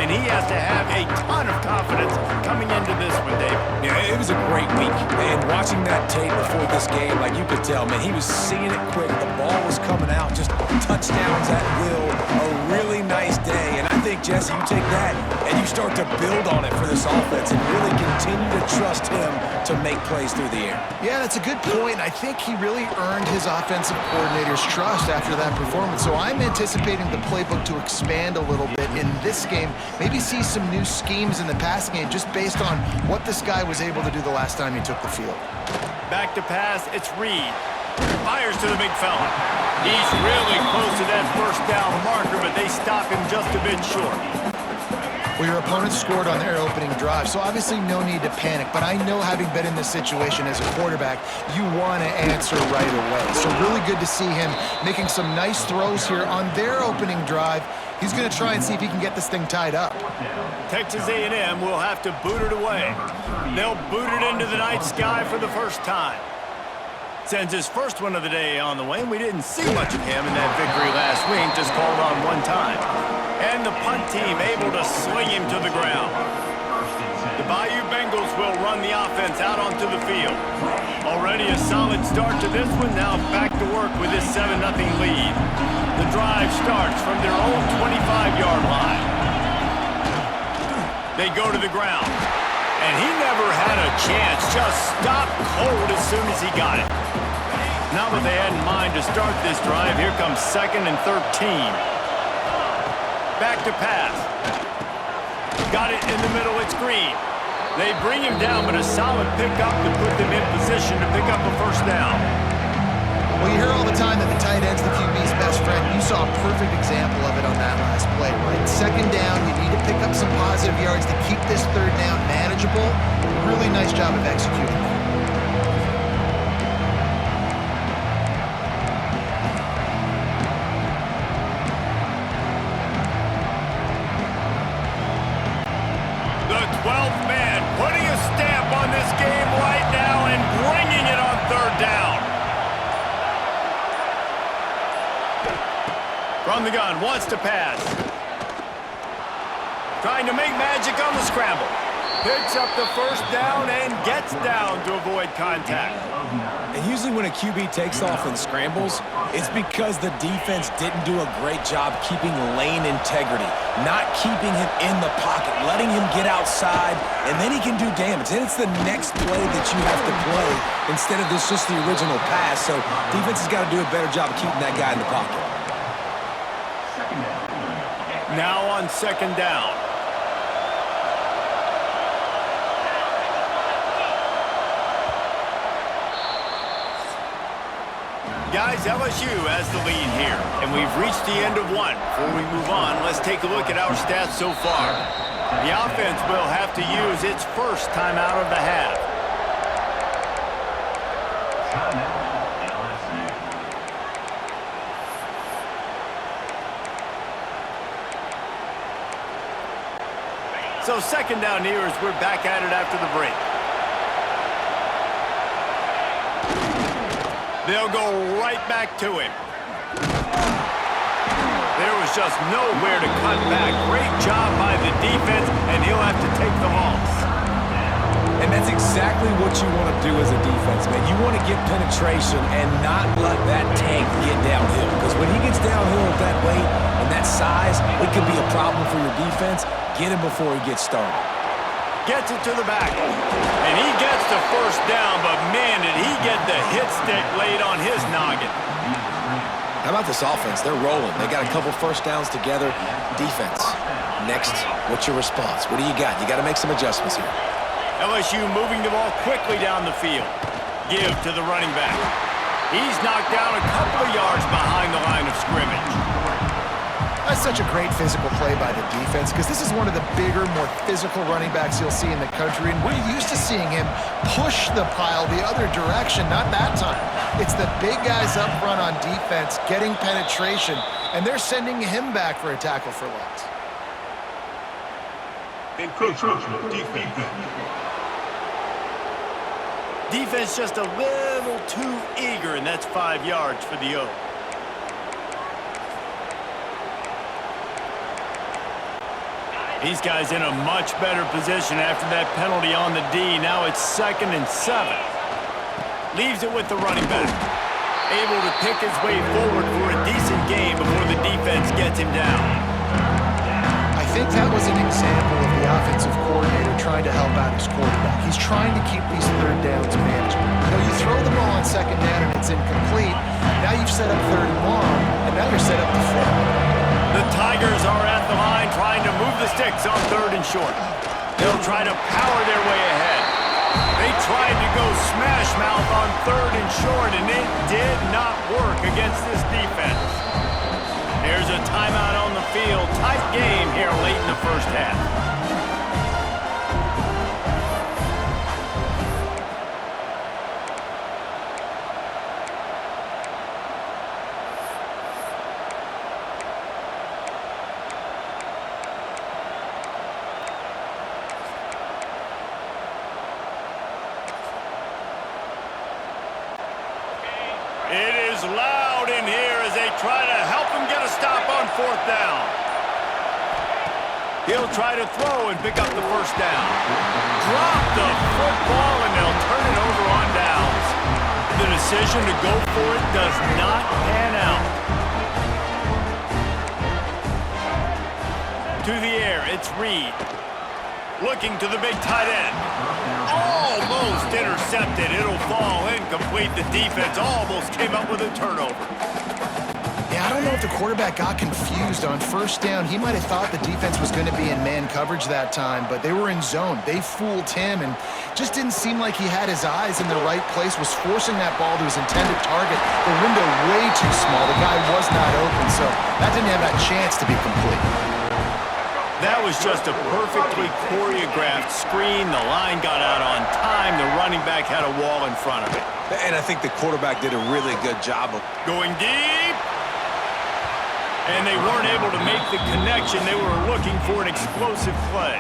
and he has to have a ton of confidence coming into this one, Dave. Yeah, it was a great week. And watching that tape before this game, like you could tell, man, he was seeing it quick. The ball was coming out, just touchdowns at will. A really nice day. And I think, Jesse, you take that and you start to build on it for this offense and really continue to trust him to make plays through the air. Yeah, that's a good point. I think he really earned his offensive coordinator's trust after that performance. So I'm anticipating the playbook to expand a little bit in this game. Maybe see some new schemes in the passing game just based on what this guy was able to do the last time he took the field. Back to pass, it's Reed. Fires to the big fella. He's really close to that first down marker, but they stop him just a bit short. Well, your opponent scored on their opening drive, so obviously no need to panic. But I know, having been in this situation as a quarterback, you want to answer right away. So really good to see him making some nice throws here on their opening drive. He's going to try and see if he can get this thing tied up. Texas A&M will have to boot it away. They'll boot it into the night sky for the first time. Sends his first one of the day on the way, and we didn't see much of him in that victory last week, just called on one time. And the punt team able to swing him to the ground. The Bayou Bengals will run the offense out onto the field. Already a solid start to this one, now back to work with this 7-0 lead. The drive starts from their own 25-yard line. They go to the ground. And he never had a chance, just stopped cold as soon as he got it. Not what they had in mind to start this drive. Here comes 2nd and 13. Back to pass. Got it in the middle, it's Green. They bring him down, but a solid pickup to put them in position to pick up a first down. Well, you hear all the time that the tight end's the QB's best friend. You saw a perfect example of it on that last play, right? 2nd down, you need to pick up some positive yards to keep this 3rd down manageable. Really nice job of executing. The 12th man putting a stamp on this game right now and bringing it on 3rd down. From the gun, wants to pass. Trying to make magic on the scramble. Picks up the first down and gets down to avoid contact. And usually when a QB takes off and scrambles, it's because the defense didn't do a great job keeping lane integrity, not keeping him in the pocket, letting him get outside, and then he can do damage. And it's the next play that you have to play instead of this just the original pass. So defense has got to do a better job of keeping that guy in the pocket. Now on 2nd down. Guys, LSU has the lead here, and we've reached the end of one. Before we move on, let's take a look at our stats so far. The offense will have to use its first timeout of the half. So 2nd down here as we're back at it after the break. They'll go right back to him. There was just nowhere to cut back. Great job by the defense, and he'll have to take the loss. And that's exactly what you want to do as a defense, man. You want to get penetration and not let that tank get downhill. Because when he gets downhill at that weight and that size, it could be a problem for your defense. Get him before he gets started. Gets it to the back. And he gets the first down, but man, did he get the hit stick laid on his noggin. How about this offense? They're rolling. They got a couple first downs together. Defense. Next, what's your response? What do you got? You got to make some adjustments here. LSU moving the ball quickly down the field. Give to the running back. He's knocked down a couple of yards behind the line of scrimmage. That's such a great physical play by the defense, because this is one of the bigger, more physical running backs you'll see in the country, and we're used to seeing him push the pile the other direction. Not that time. It's the big guys up front on defense getting penetration, and they're sending him back for a tackle for loss. Encroachment, defense. Defense just a little too eager, and that's 5 yards for the O. These guys in a much better position after that penalty on the D. Now it's 2nd and 7. Leaves it with the running back. Able to pick his way forward for a decent gain before the defense gets him down. I think that was an example of the offensive coordinator trying to help out his quarterback. He's trying to keep these third downs manageable. You throw the ball on 2nd down and it's incomplete. Now you've set up 3rd and long, and now you're set up to fail. The Tigers are at the line trying to move the sticks on 3rd and short. They'll try to power their way ahead. They tried to go smash mouth on 3rd and short, and it did not work against this defense. There's a timeout on the field. Tight game here late in the first half. It is loud in here as they try to help him get a stop on 4th down. He'll try to throw and pick up the 1st down. Drop the football and they'll turn it over on downs. The decision to go for it does not pan out. To the air, it's Reed. Looking to the big tight end. Almost intercepted. It'll fall incomplete. The defense almost came up with a turnover. Yeah, I don't know if the quarterback got confused on 1st down. He might have thought the defense was going to be in man coverage that time, but they were in zone. They fooled him and just didn't seem like he had his eyes in the right place, was forcing that ball to his intended target. The window way too small. The guy was not open, so that didn't have that chance to be complete. That was just a perfectly choreographed screen. The line got out on time. The running back had a wall in front of it. And I think the quarterback did a really good job of going deep. And they weren't able to make the connection. They were looking for an explosive play.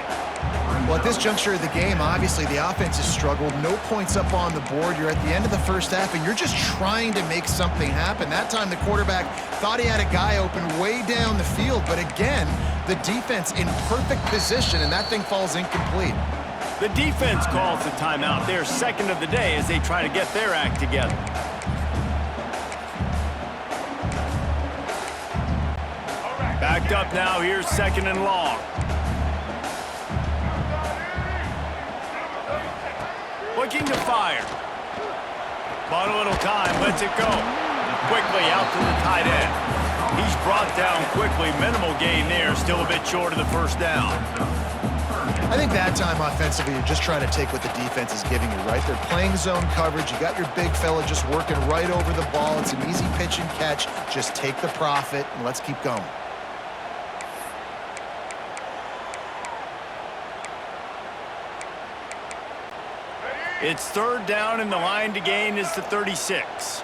Well, at this juncture of the game, obviously the offense has struggled. No points up on the board. You're at the end of the first half, and you're just trying to make something happen. That time the quarterback thought he had a guy open way down the field, but again, the defense in perfect position, and that thing falls incomplete. The defense calls the timeout. They're 2nd of the day as they try to get their act together. Backed up now. Here's 2nd and long. Looking to fire. Bought a little time. Lets it go. Quickly out to the tight end. He's brought down quickly. Minimal gain there. Still a bit short of the 1st down. I think that time offensively, you're just trying to take what the defense is giving you, right? They're playing zone coverage. You got your big fella just working right over the ball. It's an easy pitch and catch. Just take the profit and let's keep going. It's 3rd down, and the line to gain is to 36.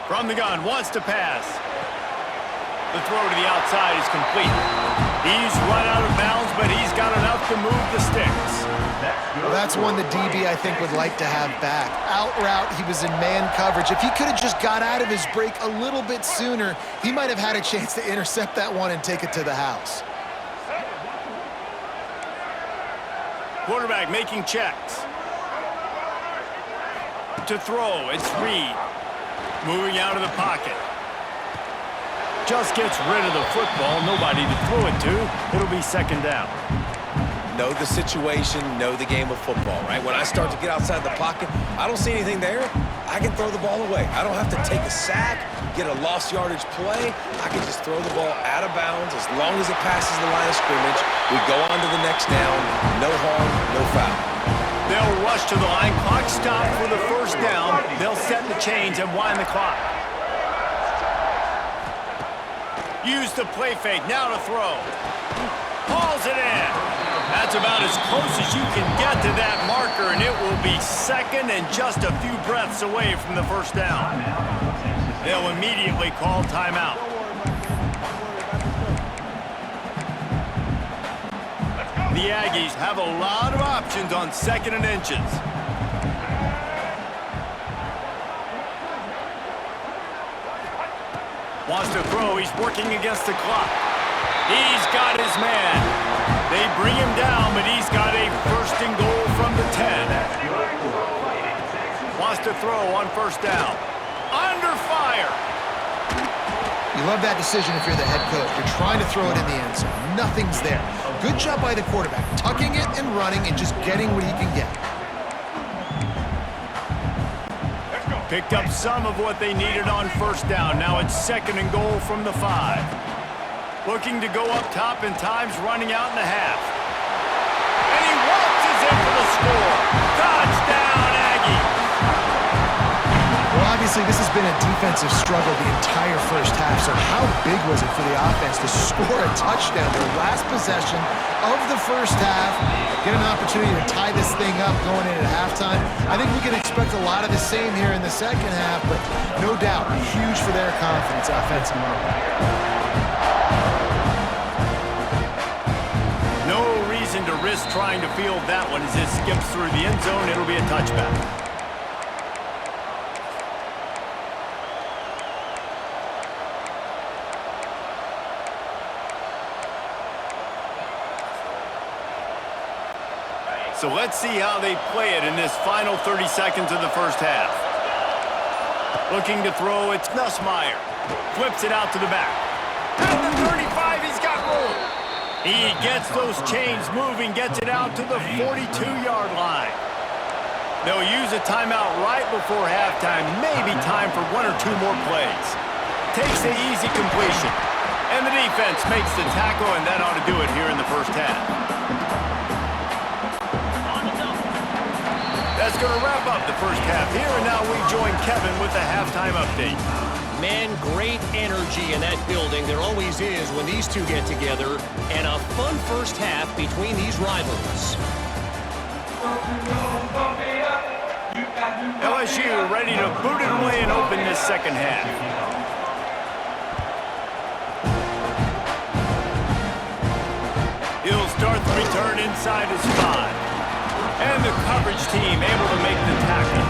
From the gun, wants to pass. The throw to the outside is complete. He's run out of bounds, but he's got enough to move the sticks. Well, that's one the DB, I think, would like to have back. Out route, he was in man coverage. If he could have just got out of his break a little bit sooner, he might have had a chance to intercept that one and take it to the house. Quarterback making checks. To throw, it's Reed. Moving out of the pocket. Just gets rid of the football. Nobody to throw it to. It'll be 2nd down. know the situation, know the game of football, right? When I start to get outside the pocket, I don't see anything there, I can throw the ball away. I don't have to take a sack, get a lost yardage play. I can just throw the ball out of bounds as long as it passes the line of scrimmage. We go on to the next down, no harm, no foul. They'll rush to the line. Clock stop for the first down. They'll set the chains and wind the clock. Use the play fake. Now to throw. Hauls it in. That's about as close as you can get to that marker, and it will be second and just a few breaths away from the first down. They'll immediately call timeout. The Aggies have a lot of options on 2nd and inches. Wants to throw. He's working against the clock. He's got his man. They bring him down, but he's got a first and goal from the 10. Wants to throw on first down. Under fire. You love that decision if you're the head coach. You're trying to throw it in the end zone. Nothing's there. Good job by the quarterback, tucking it and running and just getting what he can get. Picked up some of what they needed on first down. Now it's second and goal from the 5. Looking to go up top and time's running out in the half. And he waltzes in for the score. Touchdown, Aggie. Well, obviously, this has been a defensive struggle the entire first half, so how big was it for the offense to score a touchdown, their last possession of the first half, get an opportunity to tie this thing up going into halftime? I think we can expect a lot of the same here in the second half, but no doubt, huge for their confidence offensively. No reason to risk trying to field that one as it skips through the end zone. It'll be a touchback. So let's see how they play it in this final 30 seconds of the first half. Looking to throw, it's Nussmeier. Flips it out to the back. At the 35, he's got room. He gets those chains moving, gets it out to the 42-yard line. They'll use a timeout right before halftime. Maybe time for one or two more plays. Takes the easy completion. And the defense makes the tackle, and that ought to do it here in the first half. That's going to wrap up the first half here, and now we join Kevin with the halftime update. Man, great energy in that building. There always is when these two get together, and a fun first half between these rivals. LSU ready to boot it away and open this second half. He'll start the return inside his 5. And the coverage team able to make the tackle.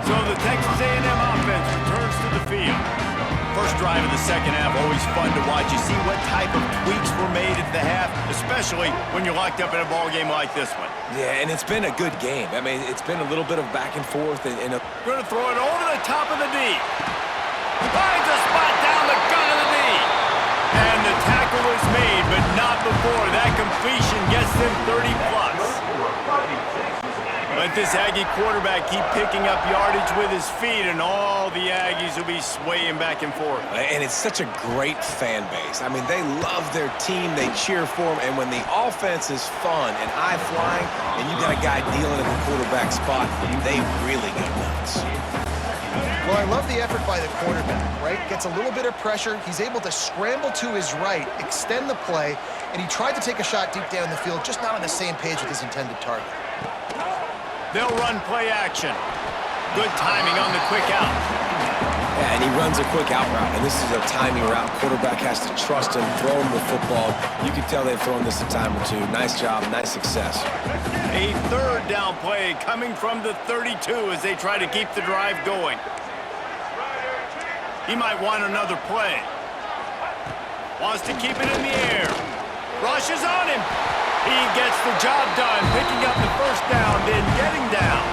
So the Texas A&M offense returns to the field. First drive of the second half, always fun to watch. You see what type of tweaks were made at the half, especially when you're locked up in a ball game like this one. Yeah, and it's been a good game. I mean, it's been a little bit of back and forth. Going to throw it over the top of the D. Finds a spot down the gut of the D. And the tackle is made, but not before that completion gets them 30+. Let this Aggie quarterback keep picking up yardage with his feet, and all the Aggies will be swaying back and forth. And it's such a great fan base. I mean, they love their team. They cheer for them. And when the offense is fun and high-flying, and you got a guy dealing at the quarterback spot, they really go nuts. Well, I love the effort by the quarterback, right? Gets a little bit of pressure. He's able to scramble to his right, extend the play, and he tried to take a shot deep down the field, just not on the same page with his intended target. They'll run play action. Good timing on the quick out. Yeah, and he runs a quick out route, and this is a timing route. Quarterback has to trust him, throw him the football. You can tell they've thrown this a time or two. Nice job, nice success. A third down play coming from the 32 as they try to keep the drive going. He might want another play. Wants to keep it in the air. Rushes on him. He gets the job done, picking up the first down, then getting down.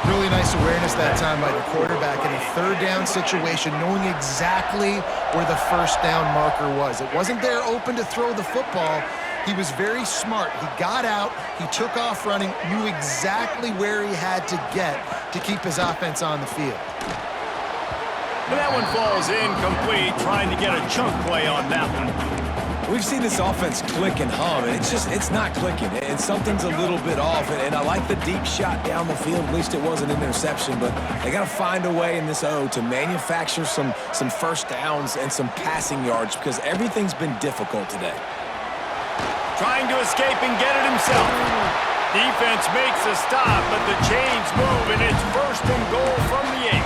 Really nice awareness that time by the quarterback in a third down situation, knowing exactly where the first down marker was. It wasn't there open to throw the football. He was very smart. He got out, he took off running, knew exactly where he had to get to keep his offense on the field. And that one falls incomplete, trying to get a chunk play on that one. We've seen this offense click and hum, and it's not clicking, and something's a little bit off, and I like the deep shot down the field. At least it wasn't an interception, but they got to find a way in this O to manufacture some first downs and some passing yards because everything's been difficult today. Trying to escape and get it himself. Defense makes a stop, but the chains move, and it's first and goal from the 8.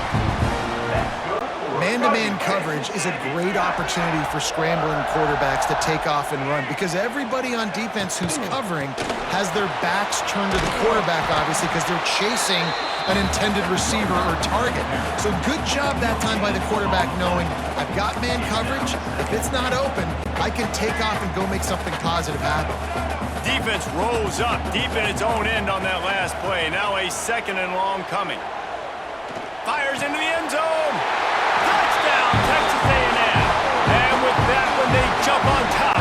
man-to-man coverage is a great opportunity for scrambling quarterbacks to take off and run because everybody on defense who's covering has their backs turned to the quarterback, obviously, because they're chasing an intended receiver or target. So good job that time by the quarterback knowing I've got man coverage. If it's not open, I can take off and go make something positive happen. Defense rolls up deep in its own end on that last play. Now a 2nd and long coming. Fires into the end zone. Touchdown, Texas A&M. And with that one, they jump on top.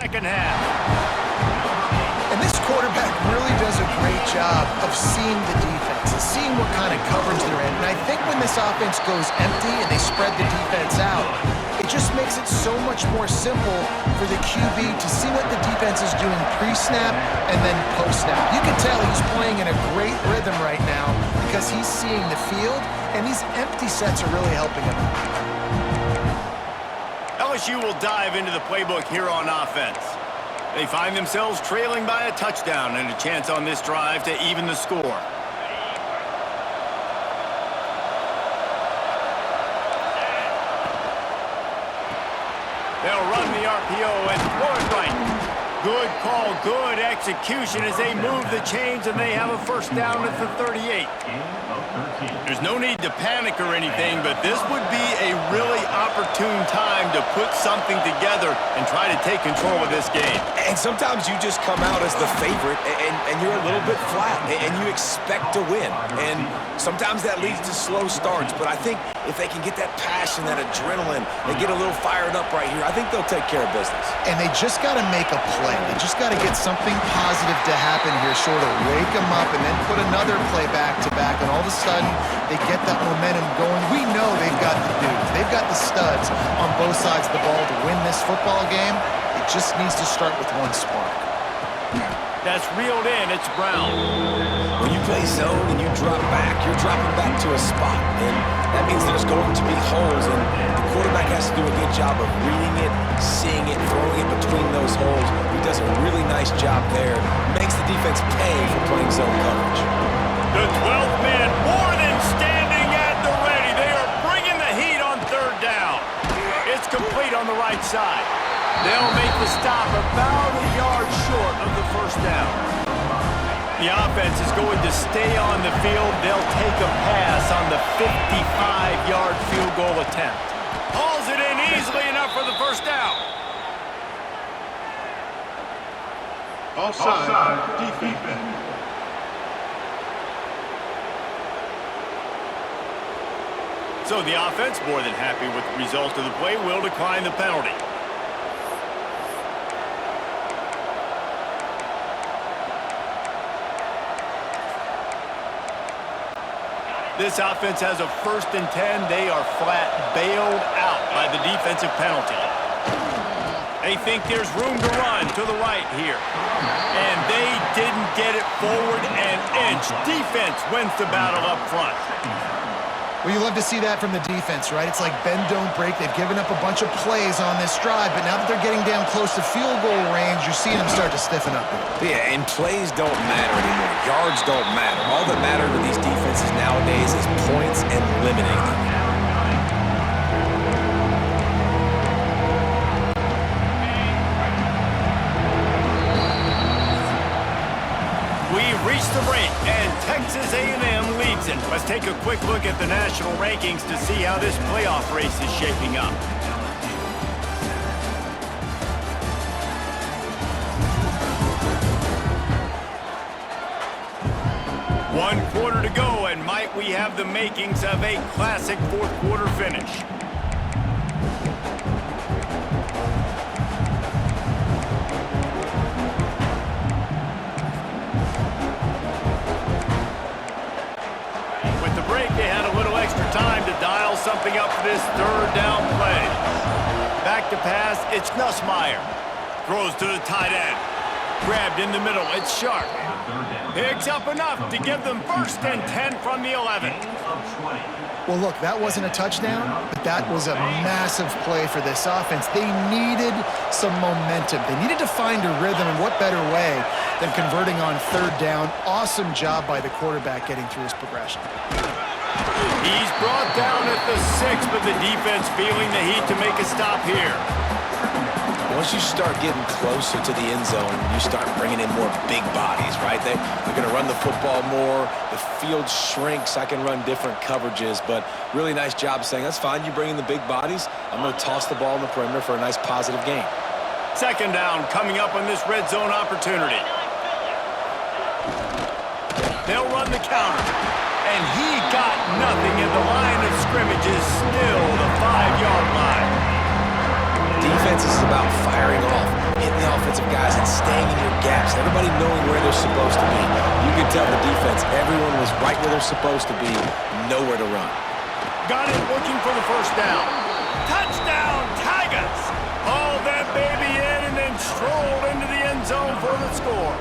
Second half. And this quarterback really does a great job of seeing the defense and seeing what kind of coverage they're in. And I think when this offense goes empty and they spread the defense out, it just makes it so much more simple for the QB to see what the defense is doing pre-snap and then post-snap. You can tell he's playing in a great rhythm right now because he's seeing the field, and these empty sets are really helping him. LSU will dive into the playbook here on offense. They find themselves trailing by a touchdown and a chance on this drive to even the score. They'll run the RPO and throw it right. Good call, good execution as they move the chains, and they have a first down at the 38. There's no need to panic or anything, but this would be a really opportune time to put something together and try to take control of this game. And sometimes you just come out as the favorite, and you're a little bit flat, and you expect to win. And sometimes that leads to slow starts, but I think if they can get that passion, that adrenaline, they get a little fired up right here, I think they'll take care of business. And they just got to make a play. They just got to get something positive to happen here, sort of wake them up and then put another play back-to-back, and all of a sudden they get that momentum going. We know they've got the dudes. They've got the studs on both sides of the ball to win this football game. It just needs to start with one spark. That's reeled in. It's Brown. When you play zone and you drop back, you're dropping back to a spot. And that means there's going to be holes, and the quarterback has to do a good job of reading it, seeing it, throwing it between those holes. He does a really nice job there. Makes the defense pay for playing zone coverage. The 12th man more than standing at the ready. They are bringing the heat on 3rd down. It's complete on the right side. They'll make the stop about a yard short of the first down. The offense is going to stay on the field. They'll take a pass on the 55-yard field goal attempt. Hauls it in easily enough for the first down. Offside, defense. So the offense, more than happy with the result of the play, will decline the penalty. This offense has a 1st and 10. They are flat bailed out by the defensive penalty. They think there's room to run to the right here. And they didn't get it forward an inch. Defense wins the battle up front. Well, you love to see that from the defense, right? It's like bend, don't break. They've given up a bunch of plays on this drive, but now that they're getting down close to field goal range, you're seeing them start to stiffen up. Yeah, and plays don't matter anymore. Yards don't matter. All that matters to these defenses nowadays is points and limiting them. We've reached the break, and Texas A&M leads it. Let's take a quick look at the national rankings to see how this playoff race is shaping up. One quarter to go, and might we have the makings of a classic 4th quarter finish. They had a little extra time to dial something up for this 3rd down play. Back to pass, it's Nussmeier. Throws to the tight end. Grabbed in the middle. It's Sharp. Picks up enough to give them 1st and 10 from the 11. Well, look, that wasn't a touchdown, but that was a massive play for this offense. They needed some momentum. They needed to find a rhythm, and what better way than converting on 3rd down. Awesome job by the quarterback getting through his progression. He's brought down at the 6, but the defense feeling the heat to make a stop here. Once you start getting closer to the end zone, you start bringing in more big bodies, right? They're going to run the football more. The field shrinks. I can run different coverages, but really nice job saying, that's fine. You bring in the big bodies. I'm going to toss the ball in the perimeter for a nice positive gain. 2nd down coming up on this red zone opportunity. They'll run the counter. And he got nothing, and the line of scrimmage is still the 5-yard line. Defense is about firing off, hitting the offensive guys and staying in your gaps, everybody knowing where they're supposed to be. You can tell the defense, everyone was right where they're supposed to be, nowhere to run. Got it, looking for the 1st down. Touchdown, Tigers! Hauled that baby in and then strolled into the end zone for the score.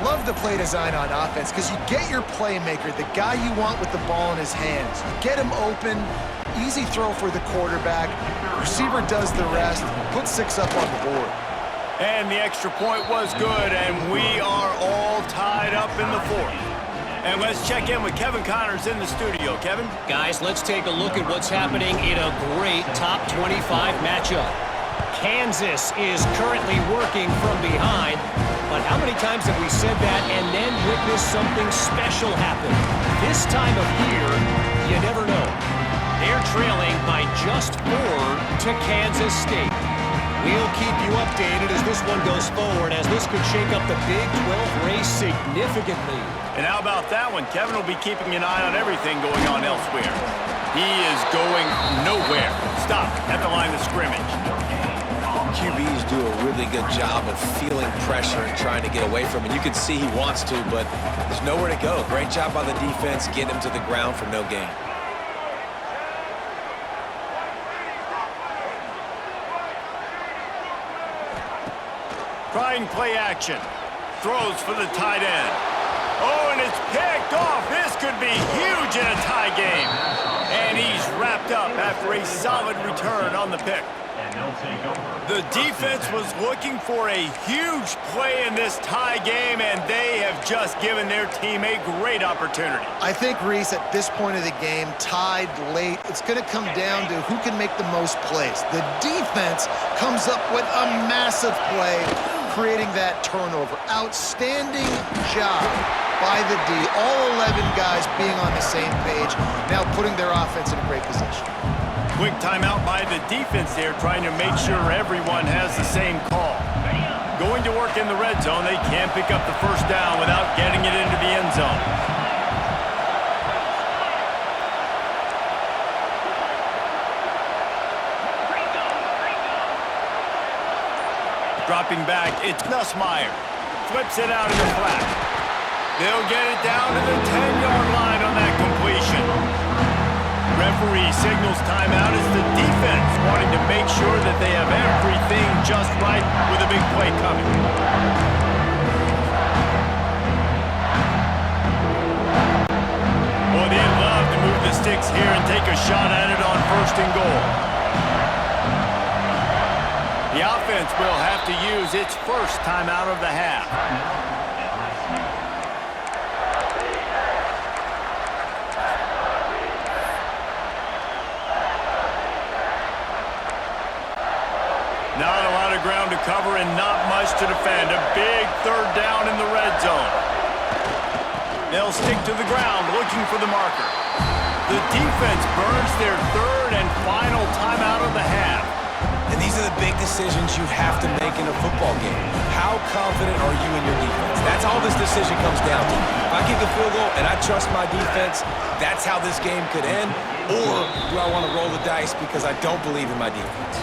Love the play design on offense because you get your playmaker, the guy you want with the ball in his hands. You get him open, easy throw for the quarterback. Receiver does the rest, put 6 up on the board. And the extra point was good, and we are all tied up in the 4th. And let's check in with Kevin Connors in the studio. Kevin? Guys, let's take a look at what's happening in a great top 25 matchup. Kansas is currently working from behind, but how many times have we said that and then witnessed something special happen? This time of year, you never know. They're trailing by just 4 to Kansas State. We'll keep you updated as this one goes forward, as this could shake up the Big 12 race significantly. And how about that one? Kevin will be keeping an eye on everything going on elsewhere. He is going nowhere. Stop at the line of scrimmage. QBs do a really good job of feeling pressure and trying to get away from it. You can see he wants to, but there's nowhere to go. Great job by the defense, getting him to the ground for no gain. Trying play action. Throws for the tight end. Oh, and it's picked off. This could be huge in a tie game. And he's wrapped up after a solid return on the pick. The defense was looking for a huge play in this tie game, and they have just given their team a great opportunity. I think, Reese, at this point of the game, tied late, it's going to come down to who can make the most plays. The defense comes up with a massive play, creating that turnover. Outstanding job by the D. All 11 guys being on the same page, now putting their offense in a great position. Quick timeout by the defense there, trying to make sure everyone has the same call. Going to work in the red zone, they can't pick up the 1st down without getting it into the end zone. Dropping back, it's Nussmeier. Flips it out in the flat. They'll get it down to the 10-yard line on that completion. Referee signals timeout as the defense wanting to make sure that they have everything just right with a big play coming. Boy, they'd love to move the sticks here and take a shot at it on 1st and goal. The offense will have to use its 1st timeout of the half. Not a lot of ground to cover and not much to defend. A big 3rd down in the red zone. They'll stick to the ground looking for the marker. The defense burns their 3rd and final timeout of the half. And these are the big decisions you have to make in a football game. How confident are you in your defense? That's all this decision comes down to. If I kick a field goal and I trust my defense, that's how this game could end. Or do I want to roll the dice because I don't believe in my defense?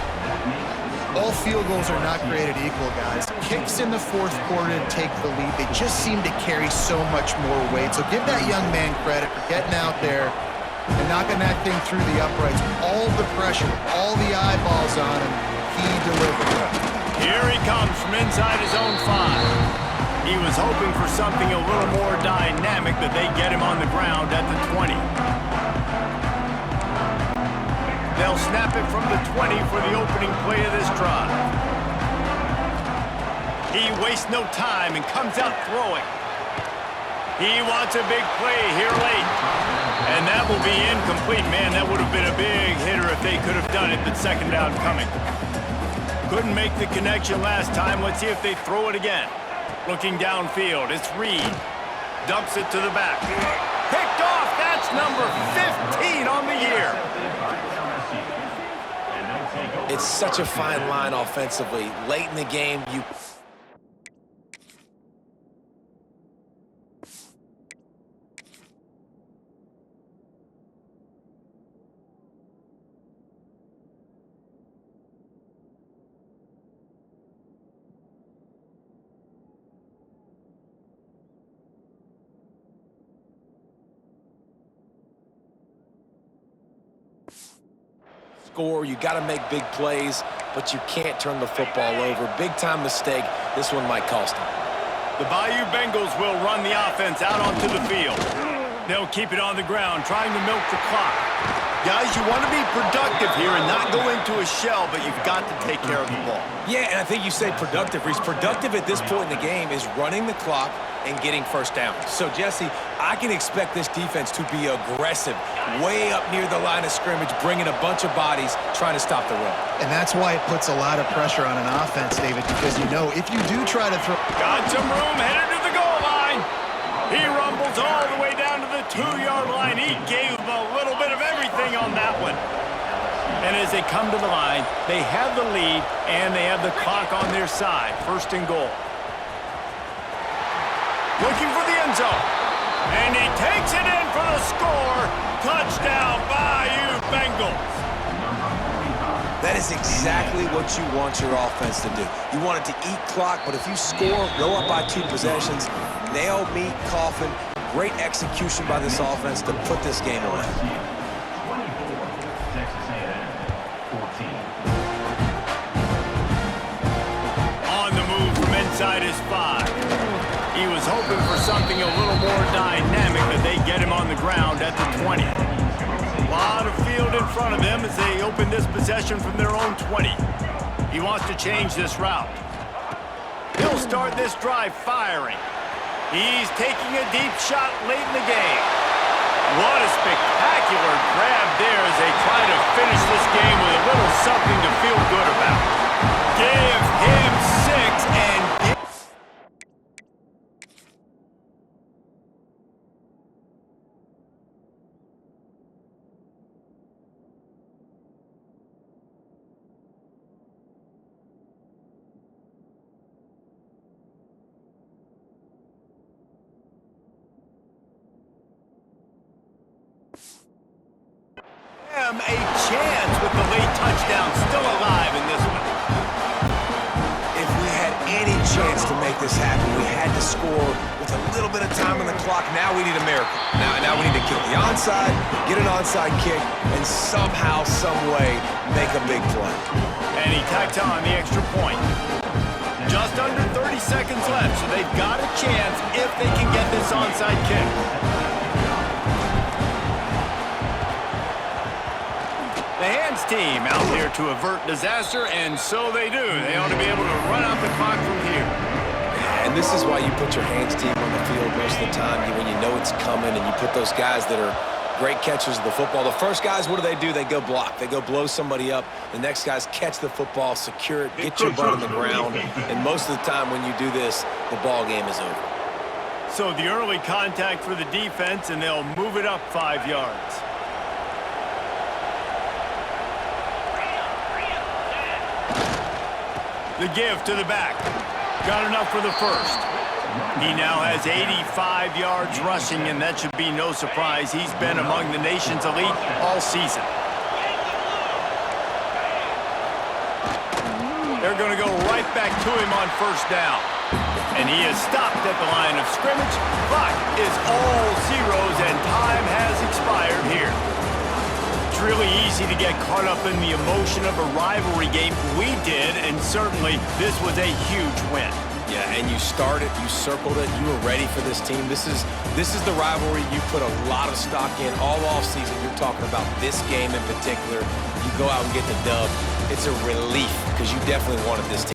All field goals are not created equal, guys. Kicks in the 4th quarter to take the lead, they just seem to carry so much more weight. So give that young man credit for getting out there and knocking that thing through the uprights. All the pressure, all the eyeballs on him, he delivered. moves from inside his own 5. He was hoping for something a little more dynamic, but they get him on the ground at the 20. They'll snap it from the 20 for the opening play of this drive. He wastes no time and comes out throwing. He wants a big play here late. And that will be incomplete. Man, that would have been a big hitter if they could have done it, but second down coming. Couldn't make the connection last time. Let's see if they throw it again. Looking downfield, it's Reed. Dumps it to the back. Picked off. That's number 15 on the year. It's such a fine line offensively. Late in the game, you... score. You got to make big plays, but you can't turn the football over. Big-time mistake. This one might cost them. The Bayou Bengals will run the offense out onto the field. They'll keep it on the ground, trying to milk the clock. Guys, you want to be productive here and not go into a shell, but you've got to take care of the ball. Yeah, and I think you say productive. He's productive at this point in the game is running the clock and getting first down. So, Jesse, I can expect this defense to be aggressive, way up near the line of scrimmage, bringing a bunch of bodies, trying to stop the run. And that's why it puts a lot of pressure on an offense, David, because you know if you do try to throw... Got some room, headed to the goal line. He rumbles all the way down to the 2-yard line. He gave a little bit of everything on that one. And as they come to the line, they have the lead, and they have the clock on their side. First and goal. Looking for the end zone. And he takes it in for the score. Touchdown, Bayou Bengals. That is exactly what you want your offense to do. You want it to eat clock, but if you score, go up by 2 possessions, nail, meet, coffin, great execution by this offense to put this game away. Texas A&M, 14. On the move from inside his 5. He was hoping for something a little more dynamic, but they get him on the ground at the 20. A lot of field in front of them as they open this possession from their own 20. He wants to change this route. He'll start this drive firing. He's taking a deep shot late in the game. What a spectacular grab there as they try to finish this game with a little something to feel good about. Give him 6 and a chance with the late touchdown still alive in this one. If we had any chance to make this happen, we had to score with a little bit of time on the clock. Now we need a miracle. Now we need to kill the onside, get an onside kick, and somehow, some way, make a big play. And he tacks on the extra point. Just under 30 seconds left, so they've got a chance if they can get this onside kick. The hands team out there to avert disaster, and so they do. They ought to be able to run out the clock from here. And this is why you put your hands team on the field most of the time when you know it's coming, and you put those guys that are great catchers of the football. The first guys, what do? They go block. They go blow somebody up. The next guys catch the football, secure it, get your butt on the ground. And most of the time when you do this, the ball game is over. So the early contact for the defense, and they'll move it up 5 yards. The give to the back. Got enough for the first. He now has 85 yards rushing, and that should be no surprise. He's been among the nation's elite all season. They're going to go right back to him on first down. And he is stopped at the line of scrimmage. Clock is all zeros, and time has expired here. It's really easy to get caught up in the emotion of a rivalry game. We did, and certainly this was a huge win. Yeah, and you started, you circled it, you were ready for this team. This is the rivalry you put a lot of stock in all offseason. You're talking about this game in particular. You go out and get the dub. It's a relief because you definitely wanted this team.